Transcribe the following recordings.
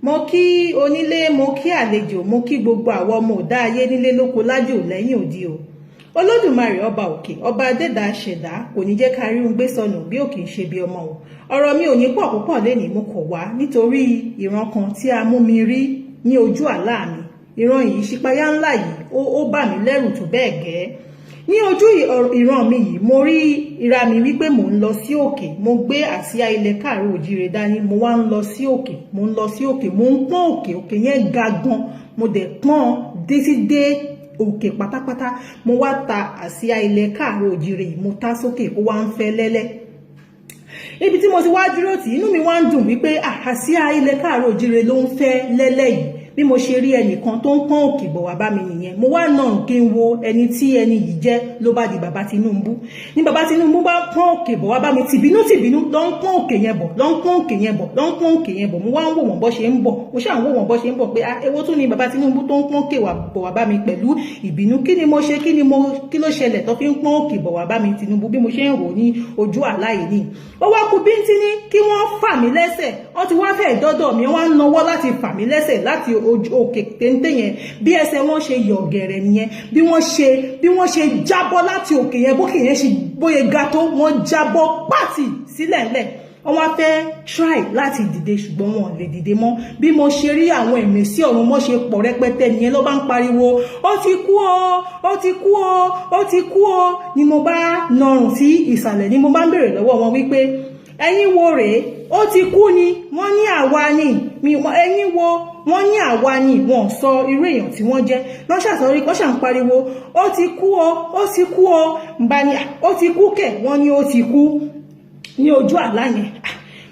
Mo kí onílé, mo kí àlejò, mo kí gbogbo àwọn ọmọ ọ̀dá ayé nílé lóko lájò lẹ́yìn òdì o. Olódùmarè ọba òkè, ọba adẹ́dà ṣẹ̀dá kò ní jẹ́ ká rí un gbé sọnù bí òkè ń ṣe bí ọmọ o. Ọ̀rọ̀ mi ò ní pọ̀ púpọ̀ lénìí, mo kọ̀ wá nítorí ìran kan tí a mú mi rí ní ojú àlá mi. Ìran yìí ṣípayá ńlá yìí ó bà mí lẹ́rù tó bẹ́ẹ̀ gẹ́. Ní ojú ìran mi yìí mo rí ìra mi wípé mò ń lọ sí òkè, mo gbé àsíá ilẹ̀ káàárọ̀ òjíire dání, mo wá ń lọ sí òkè, mo ń lọ sí òkè, mo ń pọ́n òkè, òkè yẹn ga gan, mo dẹ̀ pọ́n dé òkè pátápátá, mo wá ta àsíá ilẹ̀ káàárọ̀ òjíire yìí, mo ta sókè, ó wá ń fẹ́ lẹ́lẹ́. Ibi tí mo ti wá dúró tì, inú mi wá ń dùn wípé àsíá ilẹ̀ káàárọ̀ òjíire ló ń fẹ́ lẹ́lẹ́ yìí. Bí mo ṣe rí ẹnìkan tó ń pọ́n òkè bọ̀ wá bá mi nìyẹn, mo wá náà kí n wo ẹni tí ẹni yìí jẹ́, ló bá di bàbá Tinubu. Ní bàbá Tinubu bá pọ́n òkè bọ̀ wá bá mi tìbínú ló ń pọ́n òkè yẹn bọ̀, ló ń pọ́n òkè yẹn bọ̀, ló ń pọ́n òkè yẹn bọ̀. Mo wá ń wò wọ́n bó ṣe ń bọ̀, mo ṣáà ń wò wọ́n bó ṣe ń bọ̀ pé èwo tún ni bàbá Tinubu tó ń pọ́n òkè bọ̀ wá bá mi pẹ̀lú ìbínú. Kí ni mo ṣe, kí ló ṣẹlẹ̀ tó fi ń pọ́n òkè bọ̀ wá bá mi Tinubu bí mo ṣe ń rò ní ojú àlá yìí ni. Ó wá kù bíntínní kí wọ́n fà mí lẹ́sẹ̀, wọ́n ti wá fẹ́ dọ́dọ̀ mi, wọ́n á nawọ́ láti fà mí lẹ́sẹ̀ láti òkè téńté yẹn. Bí ẹsẹ̀ wọn ṣe yọ̀ gẹ̀rẹ̀ nìyẹn, bí wọ́n ṣe jábọ́ láti òkè yẹn, bókè yẹn ṣe bóyá ga tó, wọ́n jábọ́ pàtì sílẹ̀ ńlẹ̀. Wọ́n wá fẹ́ try láti dìde ṣùgbọ́n wọn ò lè dìde mọ́. Bí mo ṣe rí àwọn ìmísí ọ̀run mọ́ ṣe pọ̀ rẹpẹtẹ nìyẹn, ló bá ń pariwo ó ti kú o, ó ti kú o, ó ti kú o. Ni mo bá nọrùn sí ìsàlẹ̀, ni mo bá ń béèrè lọ́wọ́ wọn wípé ẹ̀yin wo rèé, ó ti kú ni? Wọ́n ní àwa ni. Ẹ̀yin wo? Wọ́n ní àwa ni. Wọ́n sọ irú èèyàn tí wọ́n jẹ́. Wọ́n ṣàsọrí kó ṣàn pariwo ó ti kú o, ó ti kú o. Mbà ni ó ti kú kẹ̀, wọ́n ní ó ti kú ní ojú àlá yẹn.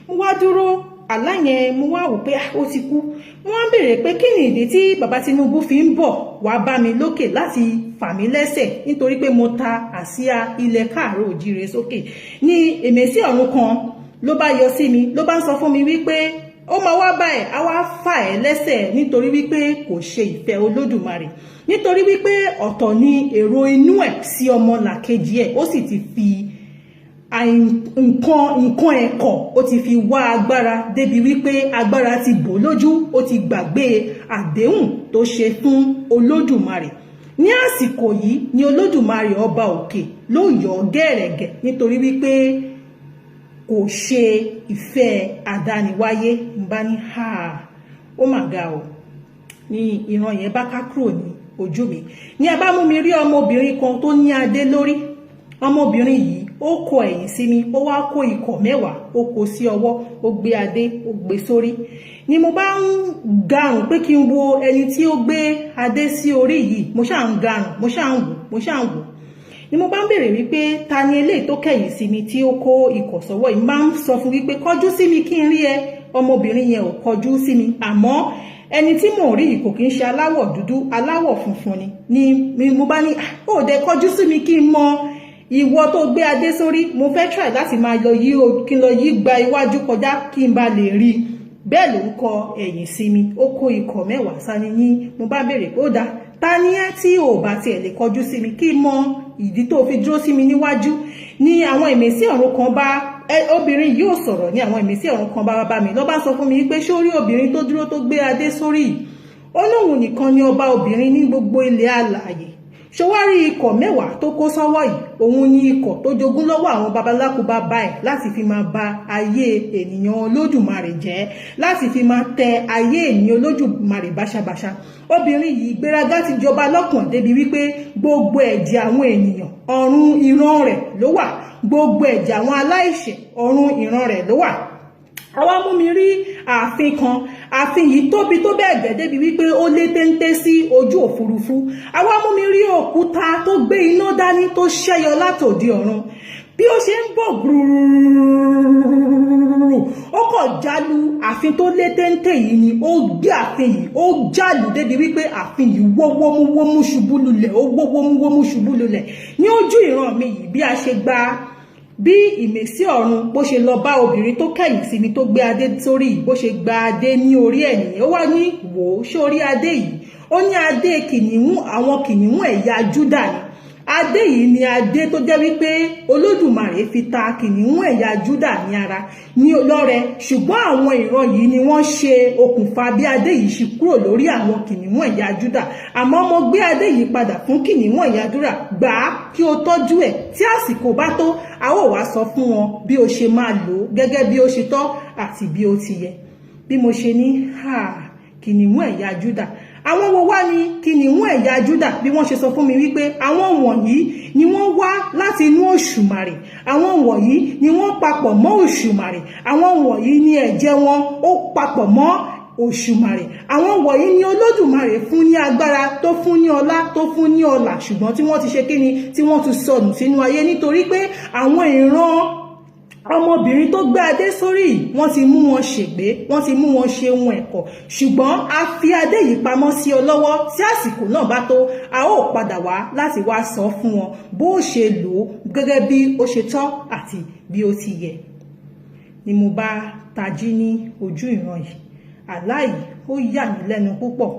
Mo wá dúró àlá yẹn, mo wá wò pé ó ti kú. Mo wá ń béèrè pé kí ni ìdí tí bàbá Tinubu fi ń bọ̀ wá bá mi lókè láti fà mí lẹ́sẹ̀ nítorí pé mo ta àsíá ilẹ̀ káàárọ̀ òjíire sókè. Ní ìmísí ọ̀run kan ló bá yọ sí mi, ló bá ń sọ fún mi wípé ó máa wá bá ẹ̀, á wá fà ẹ́ lẹ́sẹ̀ nítorí wípé kò ṣe ìfẹ́ Olódùmarè, nítorí wípé ọ̀tọ̀ ni èrò inú ẹ̀ sí ọmọ làkejì ẹ̀, ó sì ti fi nǹkan ẹ̀kọ́ ó ti fi wá agbára débi wípé agbára ti bò lójú, ó ti gbàgbé àdéhùn tó ṣe fún Olódùmarè. Ní àsìkò yìí ni Olódùmarè ọba òkè ló yọ gẹ́rẹ̀gẹ̀ nítorí wípé kò ṣe ìfẹ́ àdániwáyé. Ń bá ní ó mà ga o. Ní ìran yẹn bá ká kúrò ní ojú mi. Ní a bá mú mi rí ọmọbìnrin kan tó ní adé lórí. Ọmọbìnrin yìí ó kọ ẹ̀yìn sí mi, ó wá kó ikọ̀ mẹ́wàá, ó kó sí ọwọ́, ó gbé adé, ó gbé sórí. Ni mo bá ń garùn pé kí n wo ẹni tí ó gbé adé sí orí yìí. Mo ṣáà ń garùn, mo ṣáà ń wò. Ni mo bá ń béèrè wípé ta ni eléyìí tó kẹ̀yìn sí mi tí ó kó ikọ̀ sọ́wọ́ yìí. Máa ń sọ fún wípé kọjú sí mi kí n rí ẹ. Ọmọbìnrin yẹn ò kọjú sí mi, àmọ́ ẹni tí mò ń rí yìí kò kí ń ṣe aláwọ̀ dúdú, aláwọ̀ funfun ni. Ni mo bá ní ó dẹ̀ kọjú sí mi kí n mọ ìwọ tó gbé adé sórí. Mo fẹ́ try láti máa kí n lọ yí gba iwájú kọjá kí n bá lè rí. Bẹ́ẹ̀ ló ń kọ ẹ̀yìn sí mi, ó kó ikọ̀ mẹ́wàá sání. Ní mo bá béèrè pé ó dáa, ta ni ẹ́ tí ò bá tiẹ̀ lè kọjú sí mi kí n mọ ìdí tó fi dúró sí mi níwájú. Ní àwọn ìmísí ọ̀run kan bá obìnrin yóò sọ̀rọ̀, ní àwọn ìmísí ọ̀run kan bá mi ló bá sọ fún mi pé ṣó rí obìnrin tó dúró tó gbé adé sórí yìí, ó lóun nìkan ni ọba obìnrin ní gbogbo ilẹ̀ alààyè. Ṣọwárí ikọ̀ mẹ́wàá tó kó sọ́wọ́ yìí, òun ni ikọ̀ tó jogún lọ́wọ́ àwọn babaláku bàbá ẹ̀ láti fi máa ba ayé ènìyàn Olódùmarè jẹ́, láti fi máa tẹ ayé ènìyàn Olódùmarè báṣabàṣa. Obìnrin yìí gbéraga ti jọba lọ́kàn débi wípé gbogbo ẹ̀jẹ̀ àwọn ènìyàn ọ̀run ìran rẹ̀ ló wà, gbogbo ẹ̀jẹ̀ àwọn aláìṣẹ̀ ọ̀run ìran rẹ̀ ló wà. Àwa mú mi rí ààfin kan, ààfin yìí tóbi tó bẹ́ẹ̀ gẹ́ débi wípé ó lé téńté sí ojú òfurufú. Àwa mú mi rí òkúta tó gbé iná dání tó ṣẹ́yọ látòdì ọ̀run. Bí ó ṣe ń bọ̀ gbùrùrùrùrùrùrù, ó kọ̀ jálu ààfin tó lé téńté yìí ni, ó gbé ààfin yìí, ó jálu débi wípé ààfin yìí wó wómúwómú ṣubú lulẹ̀, ó wó wómúwómú ṣubú lulẹ̀. Ní ojú ìran mi yìí bí a ṣe gba bí ìmísí ọ̀run bó ṣe lọ bá obìnrin tó kẹ̀yìn sí mi tó gbé adé sórí, bó ṣe gba adé ní orí ẹ̀ nìyẹn. Ó wá ní wò ó sórí adé yìí, ó ní adé kìnìún, àwọn kìnìún ẹ̀yà Júdà ni. adé yìí ni adé tó jẹ́ wípé Olódùmarè fi ta kìnìún ẹ̀yà Júdà ní ara ní lọ́rẹ, ṣùgbọ́n àwọn ìran yìí ni wọ́n ṣe okùnfà bí adé yìí ṣe kúrò lórí àwọn kìnìún ẹ̀yà Júdà. Àmọ́ mo gbé adé yìí padà fún kìnìún ẹ̀yà Júdà, gbà á kí o tọ́jú ẹ̀, tí àsìkò bá tó a ó wá sọ fún wọn bí o ṣe máa lò ó gẹ́gẹ́ bí ó ṣe tọ́ àti bí ó ti yẹ. Bí mo ṣe ní kìnìún ẹ̀yà Júdà, àwọn wo wá ní kìnìún ẹ̀yà Júdà? Bí wọ́n ṣe sọ fún mi wípé àwọn wọ̀nyí ni wọ́n wá láti inú Òṣùmàrè, àwọn wọ̀nyí ni wọ́n papọ̀ mọ́ Òṣùmàrè, àwọn wọ̀nyí ni ẹ̀jẹ̀ wọn ó papọ̀ mọ́ Òṣùmàrè, àwọn wọ̀nyí ni Olódùmarè fún ní agbára, tó fún ní ọlá, tó fún ní ọlà, ṣùgbọ́n tí wọ́n ti ṣe kíni, tí wọ́n ti sọnù sínú ayé nítorí pé àwọn ìran ọmọbìnrin tó gbé adé sórí wọ́n ti mú wọn ṣègbé, wọ́n ti mú wọn ṣe ohun ẹ̀kọ́. Ṣùgbọ́n a fi adé yìí pamọ́ sí ọ lọ́wọ́, tí àsìkò náà bá tó a ó padà wá láti wá sọ fún wọn bó ṣe lò ó gẹ́gẹ́ bí ó ṣe tọ́ àti bí ó ti yẹ. Ni mo bá tají ní ojú ìran yìí. Àlá yìí ó yà mí lẹ́nu púpọ̀.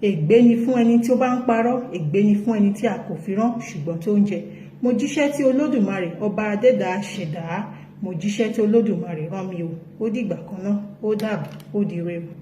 Ègbé ni fún ẹni tí ó bá ń parọ́, ègbé ni fún ẹni tí a kò fi rán ṣùgbọ́n tó ń jẹ. Mo jíṣẹ́ tí Olódùmarè ọba adẹ́dàá ṣẹ̀dá, mo jíṣẹ́ tí Olódùmarè rán mi o. Ó dìgbà kan náà, ó dàbọ̀, ó dire o.